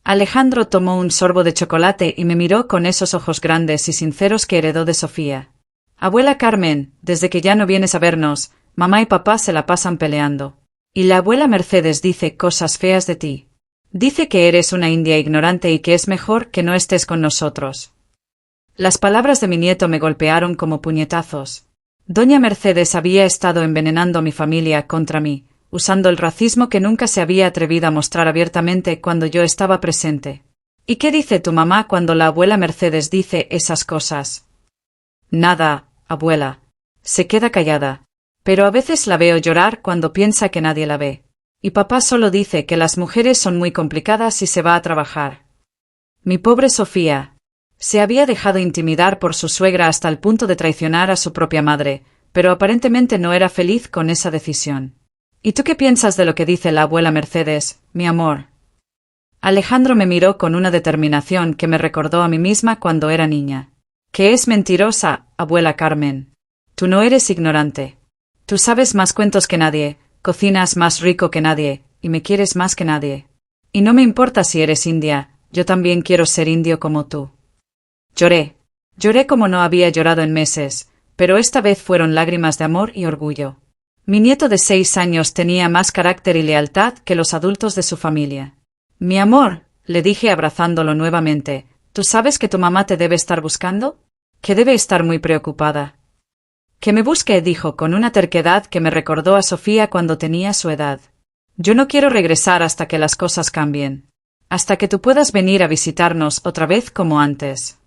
Alejandro tomó un sorbo de chocolate y me miró con esos ojos grandes y sinceros que heredó de Sofía. Abuela Carmen, desde que ya no vienes a vernos, mamá y papá se la pasan peleando. Y la abuela Mercedes dice cosas feas de ti. Dice que eres una india ignorante y que es mejor que no estés con nosotros. Las palabras de mi nieto me golpearon como puñetazos. Doña Mercedes había estado envenenando a mi familia contra mí, usando el racismo que nunca se había atrevido a mostrar abiertamente cuando yo estaba presente. ¿Y qué dice tu mamá cuando la abuela Mercedes dice esas cosas? Nada, abuela. Se queda callada. Pero a veces la veo llorar cuando piensa que nadie la ve. Y papá solo dice que las mujeres son muy complicadas y se va a trabajar. Mi pobre Sofía. Se había dejado intimidar por su suegra hasta el punto de traicionar a su propia madre, pero aparentemente no era feliz con esa decisión. ¿Y tú qué piensas de lo que dice la abuela Mercedes, mi amor? Alejandro me miró con una determinación que me recordó a mí misma cuando era niña. Que es mentirosa, abuela Carmen. Tú no eres ignorante. Tú sabes más cuentos que nadie, cocinas más rico que nadie, y me quieres más que nadie. Y no me importa si eres india, yo también quiero ser indio como tú. Lloré. Lloré como no había llorado en meses, pero esta vez fueron lágrimas de amor y orgullo. Mi nieto de 6 años tenía más carácter y lealtad que los adultos de su familia. Mi amor, le dije abrazándolo nuevamente, ¿tú sabes que tu mamá te debe estar buscando? Que debe estar muy preocupada. Que me busque, dijo con una terquedad que me recordó a Sofía cuando tenía su edad. Yo no quiero regresar hasta que las cosas cambien. Hasta que tú puedas venir a visitarnos otra vez como antes.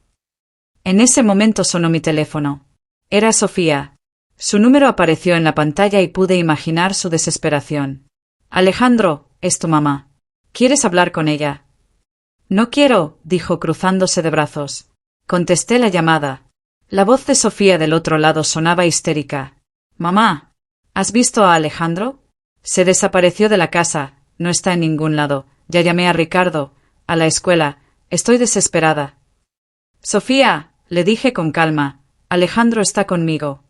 En ese momento sonó mi teléfono. Era Sofía. Su número apareció en la pantalla y pude imaginar su desesperación. Alejandro, es tu mamá. ¿Quieres hablar con ella? No quiero, dijo cruzándose de brazos. Contesté la llamada. La voz de Sofía del otro lado sonaba histérica. Mamá, ¿has visto a Alejandro? Se desapareció de la casa, no está en ningún lado. Ya llamé a Ricardo, a la escuela. Estoy desesperada. Sofía, le dije con calma, Alejandro está conmigo.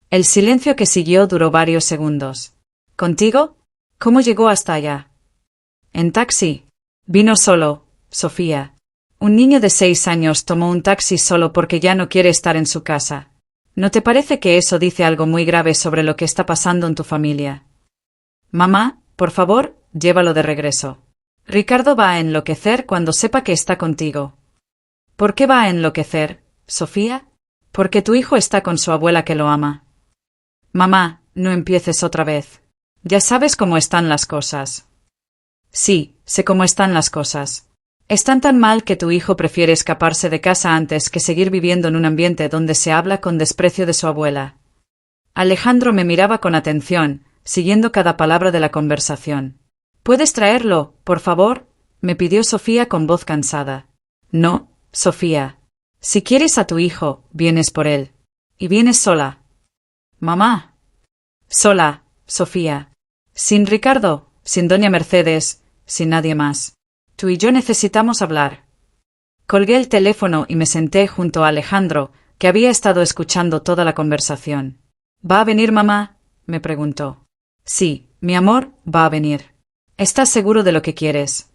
El silencio que siguió duró varios segundos. ¿Contigo? ¿Cómo llegó hasta allá? En taxi. Vino solo, Sofía. Un niño de 6 años tomó un taxi solo porque ya no quiere estar en su casa. ¿No te parece que eso dice algo muy grave sobre lo que está pasando en tu familia? Mamá, por favor, llévalo de regreso. Ricardo va a enloquecer cuando sepa que está contigo. ¿Por qué va a enloquecer, Sofía? Porque tu hijo está con su abuela que lo ama. Mamá, no empieces otra vez. Ya sabes cómo están las cosas. Sí, sé cómo están las cosas. Están tan mal que tu hijo prefiere escaparse de casa antes que seguir viviendo en un ambiente donde se habla con desprecio de su abuela. Alejandro me miraba con atención, siguiendo cada palabra de la conversación. ¿Puedes traerlo, por favor?, me pidió Sofía con voz cansada. No, Sofía. Si quieres a tu hijo, vienes por él. Y vienes sola. Mamá. Sola, Sofía. Sin Ricardo, sin doña Mercedes, sin nadie más. Tú y yo necesitamos hablar. Colgué el teléfono y me senté junto a Alejandro, que había estado escuchando toda la conversación. ¿Va a venir mamá?, me preguntó. Sí, mi amor, va a venir. ¿Estás seguro de lo que quieres?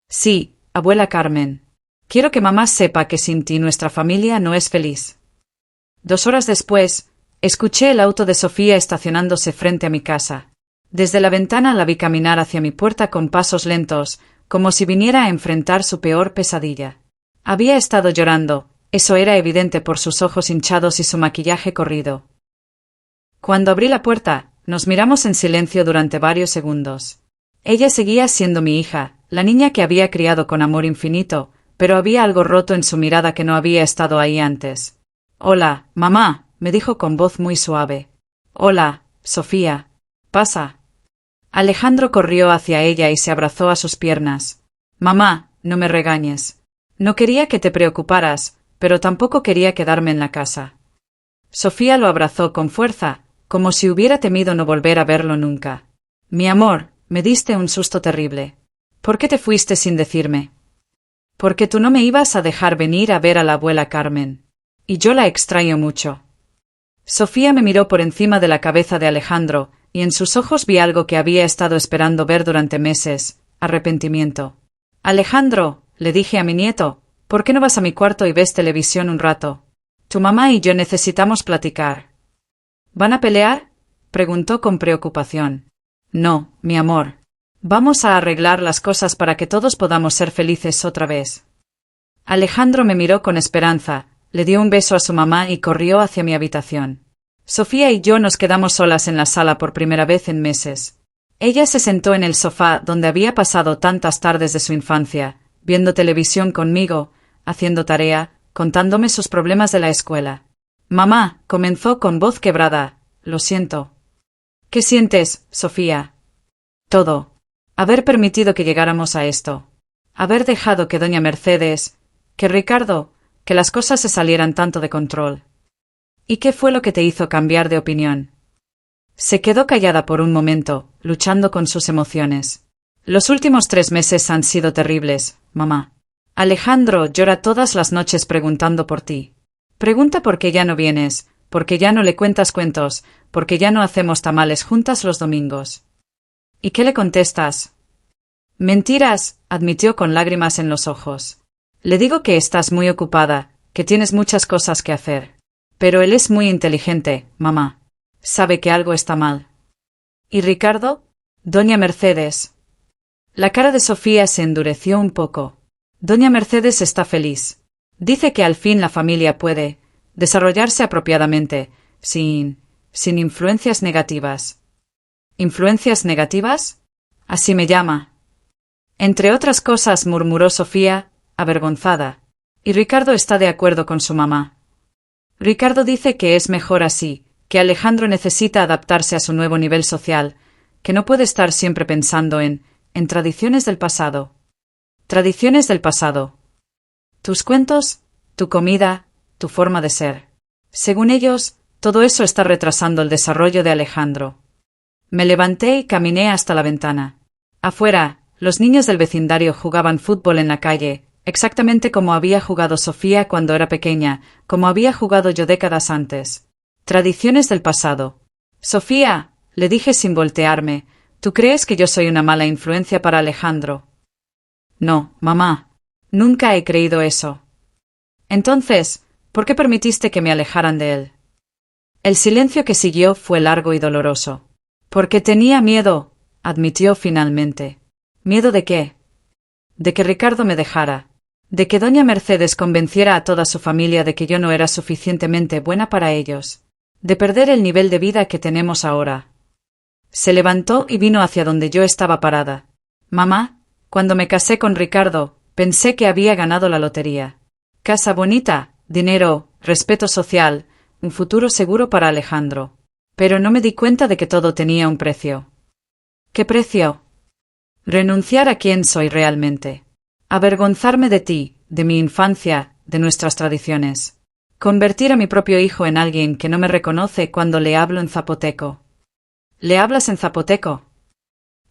Sí, abuela Carmen. Quiero que mamá sepa que sin ti nuestra familia no es feliz. 2 horas después, escuché el auto de Sofía estacionándose frente a mi casa. Desde la ventana la vi caminar hacia mi puerta con pasos lentos, como si viniera a enfrentar su peor pesadilla. Había estado llorando, eso era evidente por sus ojos hinchados y su maquillaje corrido. Cuando abrí la puerta, nos miramos en silencio durante varios segundos. Ella seguía siendo mi hija, la niña que había criado con amor infinito, pero había algo roto en su mirada que no había estado ahí antes. Hola, mamá, me dijo con voz muy suave. Hola, Sofía. Pasa. Alejandro corrió hacia ella y se abrazó a sus piernas. Mamá, no me regañes. No quería que te preocuparas, pero tampoco quería quedarme en la casa. Sofía lo abrazó con fuerza, como si hubiera temido no volver a verlo nunca. Mi amor, me diste un susto terrible. ¿Por qué te fuiste sin decirme? Porque tú no me ibas a dejar venir a ver a la abuela Carmen. Y yo la extraño mucho. Sofía me miró por encima de la cabeza de Alejandro, y en sus ojos vi algo que había estado esperando ver durante meses: arrepentimiento. Alejandro, le dije a mi nieto, ¿por qué no vas a mi cuarto y ves televisión un rato? Tu mamá y yo necesitamos platicar. ¿Van a pelear?, preguntó con preocupación. No, mi amor. Vamos a arreglar las cosas para que todos podamos ser felices otra vez. Alejandro me miró con esperanza, le dio un beso a su mamá y corrió hacia mi habitación. Sofía y yo nos quedamos solas en la sala por primera vez en meses. Ella se sentó en el sofá donde había pasado tantas tardes de su infancia, viendo televisión conmigo, haciendo tarea, contándome sus problemas de la escuela. Mamá, comenzó con voz quebrada, lo siento. ¿Qué sientes, Sofía? Todo. Haber permitido que llegáramos a esto. Haber dejado que doña Mercedes, que Ricardo, que las cosas se salieran tanto de control. ¿Y qué fue lo que te hizo cambiar de opinión? Se quedó callada por un momento, luchando con sus emociones. Los últimos 3 meses han sido terribles, mamá. Alejandro llora todas las noches preguntando por ti. Pregunta por qué ya no vienes, por qué ya no le cuentas cuentos, por qué ya no hacemos tamales juntas los domingos. ¿Y qué le contestas? Mentiras, admitió con lágrimas en los ojos. Le digo que estás muy ocupada, que tienes muchas cosas que hacer. Pero él es muy inteligente, mamá. Sabe que algo está mal. ¿Y Ricardo? Doña Mercedes. La cara de Sofía se endureció un poco. Doña Mercedes está feliz. Dice que al fin la familia puede desarrollarse apropiadamente, sin influencias negativas. ¿Influencias negativas? Así me llama. Entre otras cosas, murmuró Sofía, avergonzada. Y Ricardo está de acuerdo con su mamá. Ricardo dice que es mejor así, que Alejandro necesita adaptarse a su nuevo nivel social, que no puede estar siempre pensando en tradiciones del pasado. Tradiciones del pasado. Tus cuentos, tu comida, tu forma de ser. Según ellos, todo eso está retrasando el desarrollo de Alejandro. Me levanté y caminé hasta la ventana. Afuera, los niños del vecindario jugaban fútbol en la calle, exactamente como había jugado Sofía cuando era pequeña, como había jugado yo décadas antes. Tradiciones del pasado. Sofía, le dije sin voltearme, ¿tú crees que yo soy una mala influencia para Alejandro? No, mamá. Nunca he creído eso. Entonces, ¿por qué permitiste que me alejaran de él? El silencio que siguió fue largo y doloroso. Porque tenía miedo, admitió finalmente. ¿Miedo de qué? De que Ricardo me dejara. De que doña Mercedes convenciera a toda su familia de que yo no era suficientemente buena para ellos. De perder el nivel de vida que tenemos ahora. Se levantó y vino hacia donde yo estaba parada. Mamá, cuando me casé con Ricardo, pensé que había ganado la lotería. Casa bonita, dinero, respeto social, un futuro seguro para Alejandro. Pero no me di cuenta de que todo tenía un precio. ¿Qué precio? Renunciar a quién soy realmente. Avergonzarme de ti, de mi infancia, de nuestras tradiciones. Convertir a mi propio hijo en alguien que no me reconoce cuando le hablo en zapoteco. ¿Le hablas en zapoteco?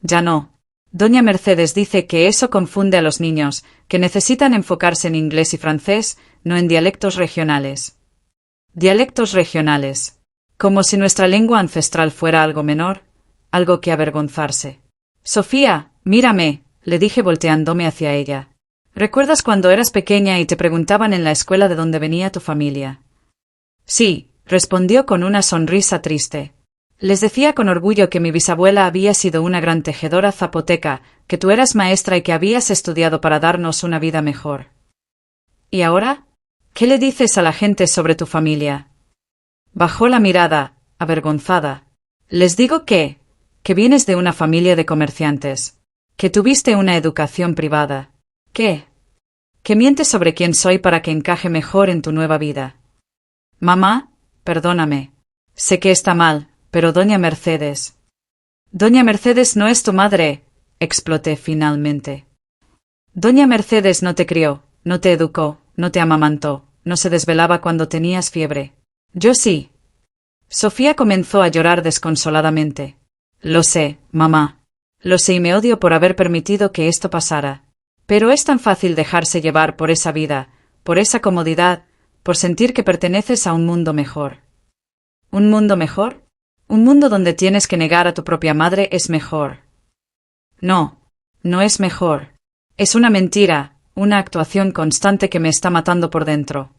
Ya no. Doña Mercedes dice que eso confunde a los niños, que necesitan enfocarse en inglés y francés, no en dialectos regionales. Dialectos regionales. Como si nuestra lengua ancestral fuera algo menor, algo que avergonzarse. Sofía, mírame, le dije volteándome hacia ella. ¿Recuerdas cuando eras pequeña y te preguntaban en la escuela de dónde venía tu familia? Sí, respondió con una sonrisa triste. Les decía con orgullo que mi bisabuela había sido una gran tejedora zapoteca, que tú eras maestra y que habías estudiado para darnos una vida mejor. ¿Y ahora? ¿Qué le dices a la gente sobre tu familia? Bajó la mirada, avergonzada. Les digo que vienes de una familia de comerciantes, que tuviste una educación privada, que mientes sobre quién soy para que encaje mejor en tu nueva vida. Mamá, perdóname. Sé que está mal, pero doña Mercedes. Doña Mercedes no es tu madre, exploté finalmente. Doña Mercedes no te crió, no te educó, no te amamantó, no se desvelaba cuando tenías fiebre. Yo sí. Sofía comenzó a llorar desconsoladamente. Lo sé, mamá. Lo sé y me odio por haber permitido que esto pasara. Pero es tan fácil dejarse llevar por esa vida, por esa comodidad, por sentir que perteneces a un mundo mejor. ¿Un mundo mejor? Un mundo donde tienes que negar a tu propia madre es mejor. No, no es mejor. Es una mentira, una actuación constante que me está matando por dentro.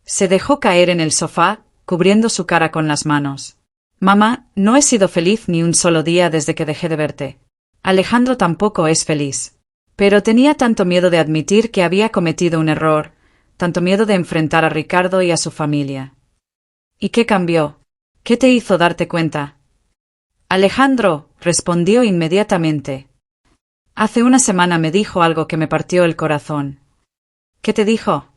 Se dejó caer en el sofá, cubriendo su cara con las manos. Mamá, no he sido feliz ni un solo día desde que dejé de verte. Alejandro tampoco es feliz. Pero tenía tanto miedo de admitir que había cometido un error, tanto miedo de enfrentar a Ricardo y a su familia. ¿Y qué cambió? ¿Qué te hizo darte cuenta? Alejandro, respondió inmediatamente. Hace una semana me dijo algo que me partió el corazón. ¿Qué te dijo?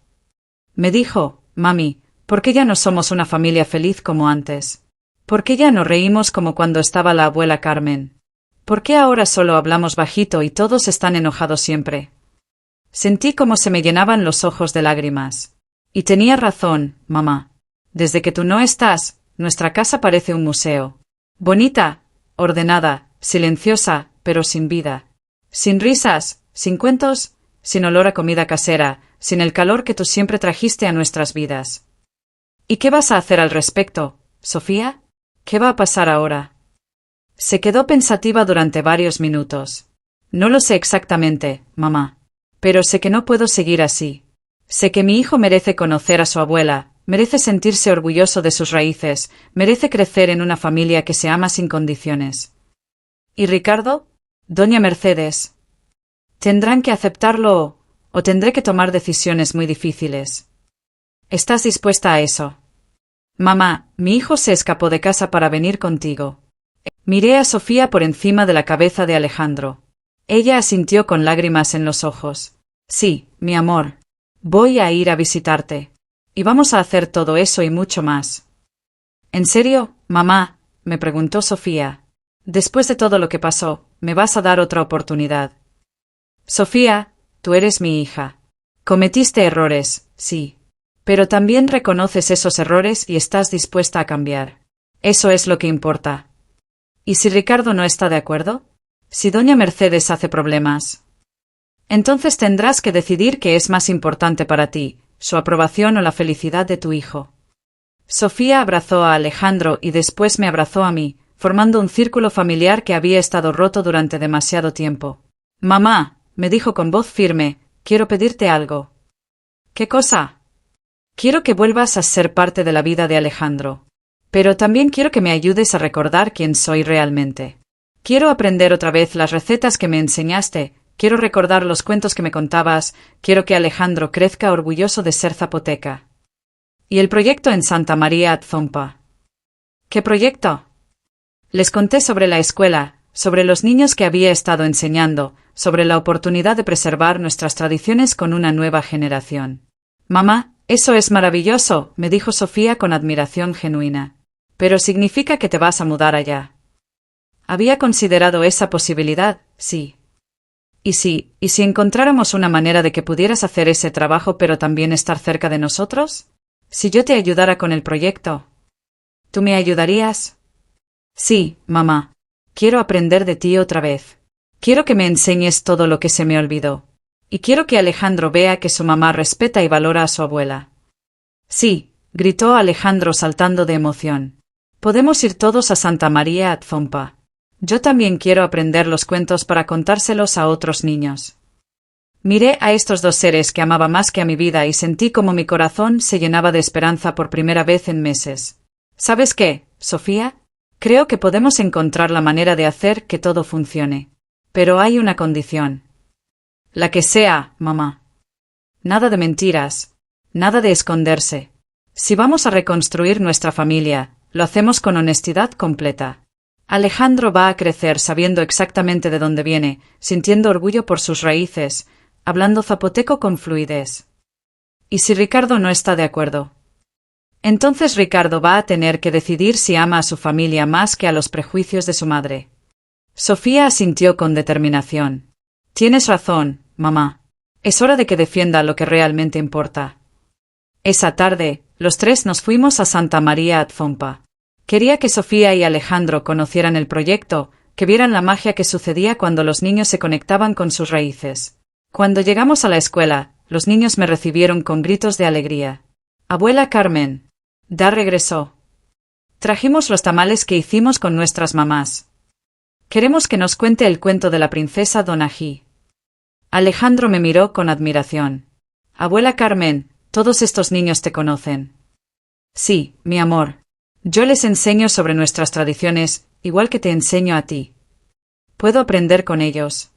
Me dijo, mami, ¿por qué ya no somos una familia feliz como antes? ¿Por qué ya no reímos como cuando estaba la abuela Carmen? ¿Por qué ahora solo hablamos bajito y todos están enojados siempre? Sentí como se me llenaban los ojos de lágrimas. Y tenía razón, mamá. Desde que tú no estás, nuestra casa parece un museo. Bonita, ordenada, silenciosa, pero sin vida. Sin risas, sin cuentos, sin olor a comida casera, sin el calor que tú siempre trajiste a nuestras vidas. ¿Y qué vas a hacer al respecto, Sofía? ¿Qué va a pasar ahora? Se quedó pensativa durante varios minutos. No lo sé exactamente, mamá. Pero sé que no puedo seguir así. Sé que mi hijo merece conocer a su abuela, merece sentirse orgulloso de sus raíces, merece crecer en una familia que se ama sin condiciones. ¿Y Ricardo? Doña Mercedes. Tendrán que aceptarlo o tendré que tomar decisiones muy difíciles. ¿Estás dispuesta a eso? Mamá, mi hijo se escapó de casa para venir contigo. Miré a Sofía por encima de la cabeza de Alejandro. Ella asintió con lágrimas en los ojos. Sí, mi amor. Voy a ir a visitarte. Y vamos a hacer todo eso y mucho más. ¿En serio, mamá? Me preguntó Sofía. Después de todo lo que pasó, ¿me vas a dar otra oportunidad? Sofía, tú eres mi hija. Cometiste errores, sí. Pero también reconoces esos errores y estás dispuesta a cambiar. Eso es lo que importa. ¿Y si Ricardo no está de acuerdo? Si doña Mercedes hace problemas. Entonces tendrás que decidir qué es más importante para ti, su aprobación o la felicidad de tu hijo. Sofía abrazó a Alejandro y después me abrazó a mí, formando un círculo familiar que había estado roto durante demasiado tiempo. Mamá, me dijo con voz firme, quiero pedirte algo. ¿Qué cosa? Quiero que vuelvas a ser parte de la vida de Alejandro. Pero también quiero que me ayudes a recordar quién soy realmente. Quiero aprender otra vez las recetas que me enseñaste, quiero recordar los cuentos que me contabas, quiero que Alejandro crezca orgulloso de ser zapoteca. ¿Y el proyecto en Santa María Atzompa? ¿Qué proyecto? Les conté sobre la escuela, sobre los niños que había estado enseñando, sobre la oportunidad de preservar nuestras tradiciones con una nueva generación. Mamá, eso es maravilloso, me dijo Sofía con admiración genuina. Pero significa que te vas a mudar allá. Había considerado esa posibilidad, sí. ¿Y si encontráramos una manera de que pudieras hacer ese trabajo pero también estar cerca de nosotros? Si yo te ayudara con el proyecto. ¿Tú me ayudarías? Sí, mamá. Quiero aprender de ti otra vez. Quiero que me enseñes todo lo que se me olvidó. Y quiero que Alejandro vea que su mamá respeta y valora a su abuela. Sí, gritó Alejandro saltando de emoción. Podemos ir todos a Santa María Atzompa. Yo también quiero aprender los cuentos para contárselos a otros niños. Miré a estos dos seres que amaba más que a mi vida y sentí como mi corazón se llenaba de esperanza por primera vez en meses. ¿Sabes qué, Sofía? Creo que podemos encontrar la manera de hacer que todo funcione. Pero hay una condición. La que sea, mamá. Nada de mentiras. Nada de esconderse. Si vamos a reconstruir nuestra familia, lo hacemos con honestidad completa. Alejandro va a crecer sabiendo exactamente de dónde viene, sintiendo orgullo por sus raíces, hablando zapoteco con fluidez. ¿Y si Ricardo no está de acuerdo? Entonces Ricardo va a tener que decidir si ama a su familia más que a los prejuicios de su madre. Sofía asintió con determinación. Tienes razón, mamá. Es hora de que defienda lo que realmente importa. Esa tarde, los tres nos fuimos a Santa María Atzompa. Quería que Sofía y Alejandro conocieran el proyecto, que vieran la magia que sucedía cuando los niños se conectaban con sus raíces. Cuando llegamos a la escuela, los niños me recibieron con gritos de alegría. Abuela Carmen. Da regresó. Trajimos los tamales que hicimos con nuestras mamás. Queremos que nos cuente el cuento de la princesa Donají. Alejandro me miró con admiración. Abuela Carmen, todos estos niños te conocen. Sí, mi amor. Yo les enseño sobre nuestras tradiciones, igual que te enseño a ti. Puedo aprender con ellos.